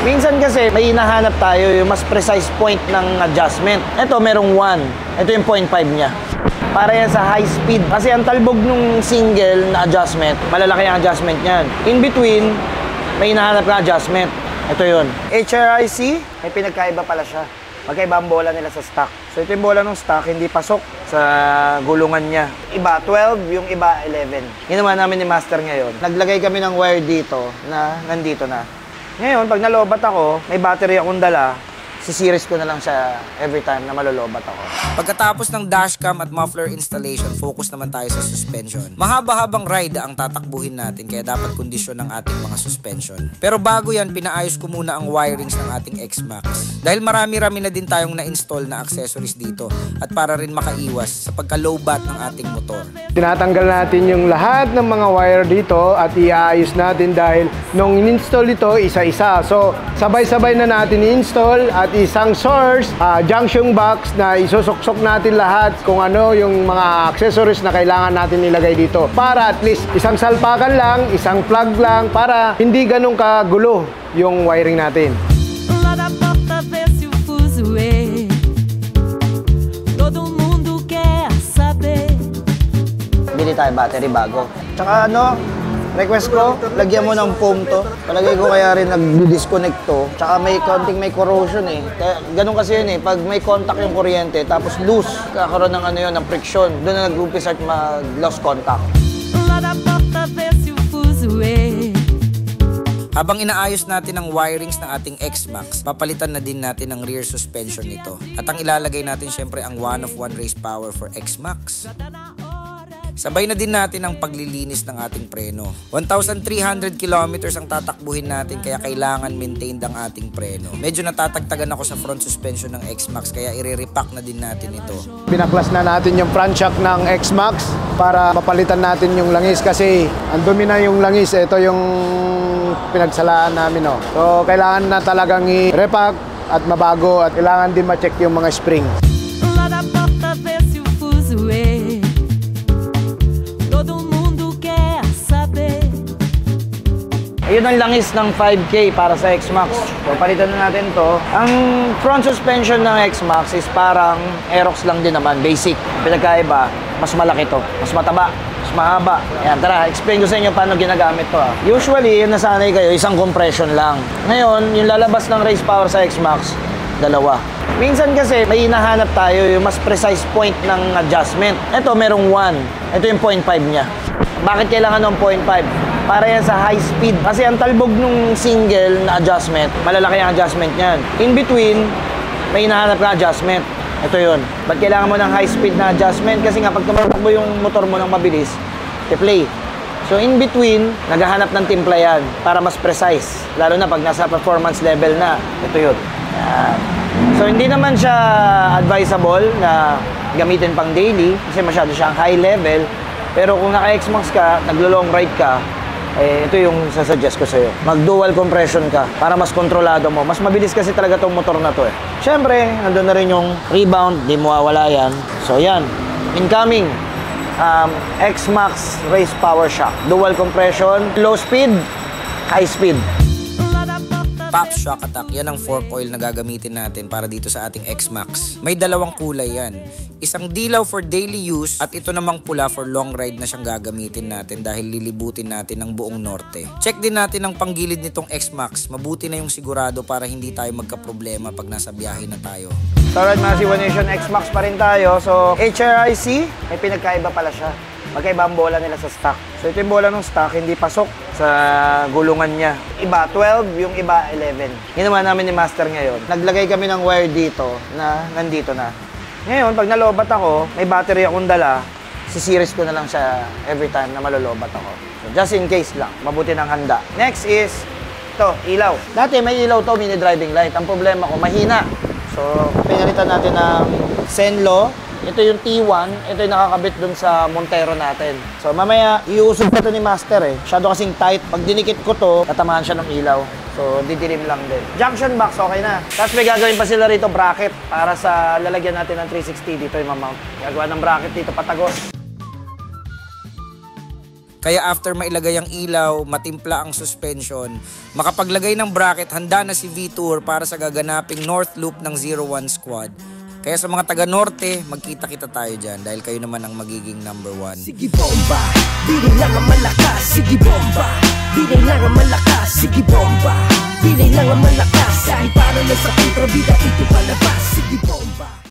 Minsan kasi may hinahanap tayo yung mas precise point ng adjustment. Ito merong 1. Ito yung 0.5 niya. Para yan sa high speed. Kasi ang talbog nung single na adjustment, malalaki ang adjustment niyan. In between, may hinahanap na adjustment. Ito yun. HRIC, may pinagkaiba pala siya. Magkaiba ang bola nila sa stock. So ito yung bola ng stock, hindi pasok sa gulungan niya. Iba 12, yung iba 11. Ginawa namin ni Master ngayon. Naglagay kami ng wire dito na nandito na. Ngayon, pag nalobat ako, may battery akong dala, si-series ko na lang siya every time na malolobat ako. Pagkatapos ng dashcam at muffler installation, focus naman tayo sa suspension. Mahaba-habang ride ang tatakbuhin natin kaya dapat kondisyon ng ating mga suspension. Pero bago yan, pinaayos ko muna ang wirings ng ating X-Max. Dahil marami-rami na din tayong na-install na accessories dito at para rin makaiwas sa pagka-low bat ng ating motor. Tinatanggal natin yung lahat ng mga wire dito at iaayos natin dahil nung in-install ito, isa-isa. So, sabay-sabay na natin i-install at isang source, junction box na isusuksok natin lahat kung ano yung mga accessories na kailangan natin ilagay dito. Para at least isang salpakan lang, isang plug lang, para hindi ganun kagulo yung wiring natin. Bili tayo battery bago. Tsaka ano, request ko, lagyan mo ng foam to. Palagay ko kaya rin nag-disconnect to. Tsaka may konting may corrosion eh. Kaya, ganun kasi yun eh. Pag may contact yung kuryente, tapos loose, kakaroon ng ano yun, ng friction. Doon na nag-umpisa at mag-lost contact. Habang inaayos natin ang wirings ng ating X-Max, papalitan na din natin ang rear suspension nito. At ang ilalagay natin syempre ang 1-of-1 race power for X-Max. Sabay na din natin ang paglilinis ng ating preno. 1,300 kilometers ang tatakbuhin natin kaya kailangan maintained ang ating preno. Medyo natatagtagan ako sa front suspension ng X-Max kaya i-repack na din natin ito. Pinaklas na natin yung front shock ng X-Max para mapalitan natin yung langis kasi ang dumi na yung langis. Ito yung pinagsalaan namin. Oh. So kailangan na talagang i-repack at mabago at kailangan din ma-check yung mga spring. Ayun ang langis ng 5K para sa X-Max. So, palitan na natin to. Ang front suspension ng X-Max is parang Aerox lang din naman, basic. Pinagkaiba, mas malaki to, mas mataba, mas mahaba. Ayan, tara, explain ko sa inyo paano ginagamit to. Usually, yung nasanay kayo, isang compression lang. Ngayon, yung lalabas ng race power sa X-Max, dalawa. Minsan kasi may hinahanap tayo yung mas precise point ng adjustment. Ito merong 1. Ito yung 0.5 niya. Bakit kailangan ng 0.5? Para yan sa high speed. Kasi ang talbog nung single na adjustment, malalaki ang adjustment niyan. In between, may hinahanap na adjustment. Ito yun. Ba't kailangan mo ng high speed na adjustment? Kasi nga pag tumatakbo yung motor mo ng mabilis, i-play. So in between, naghahanap ng timpla yan para mas precise. Lalo na pag nasa performance level na. Ito yun. So hindi naman siya advisable na gamitin pang daily kasi masyado siyang high level. Pero kung naka-X-Max ka, naglo-long ride ka, ito yung sasuggest ko sa'yo. Mag-dual compression ka para mas kontrolado mo. Mas mabilis kasi talaga tong motor na to eh. Siyempre, nandun na rin yung rebound, di mawawala yan. So yan, incoming X-Max Race Power Shock. Dual compression, low speed, high speed. Pop Shock Attack, yan ang fork oil na gagamitin natin para dito sa ating X-Max. May dalawang kulay yan. Isang dilaw for daily use at ito namang pula for long ride na siyang gagamitin natin dahil lilibutin natin ang buong norte. Check din natin ang panggilid nitong X-Max. Mabuti na yung sigurado para hindi tayo magka-problema pag nasa biyahe na tayo. So alright mga C1 Nation, X-Max pa rin tayo. So HRIC, may pinagkaiba pala siya. Magkaiba ang bola nila sa stock. So ito yung bola ng stock, hindi pasok sa gulungan niya. Iba 12, yung iba 11. Ginawa namin ni Master ngayon. Naglagay kami ng wire dito na nandito na. Ngayon, pag nalobat ako, may battery akong dala, si-series ko na lang siya every time na malolobat ako. So just in case lang, mabuti ng handa. Next is, ito, ilaw. Dati may ilaw to, mini driving light. Ang problema ko, mahina. So, pinalitan natin ng Senlo. Ito yung T1, ito yung nakakabit dun sa Montero natin. So mamaya, iusog pa ito ni Master eh. Masyado kasing tight. Pag dinikit ko to, tatamaan siya ng ilaw. So didilim lang din. Junction box, okay na. Tapos may gagawin pa sila rito bracket para sa lalagyan natin ng 360 dito yung mamount. Gagawa ng bracket dito patagos. Kaya after mailagay ang ilaw, matimpla ang suspension, makapaglagay ng bracket, handa na si V-Tour para sa gaganaping North Loop ng 01 Squad. Kaya sa mga taga-norte, magkita-kita tayo dyan dahil kayo naman ang magiging number 1. Sige bomba, di lang ang malakas. Sige bomba, di lang ang malakas. Sige bomba, di lang ang malakas. Kahit para na sa kontrabida, ito palabas. Sige bomba.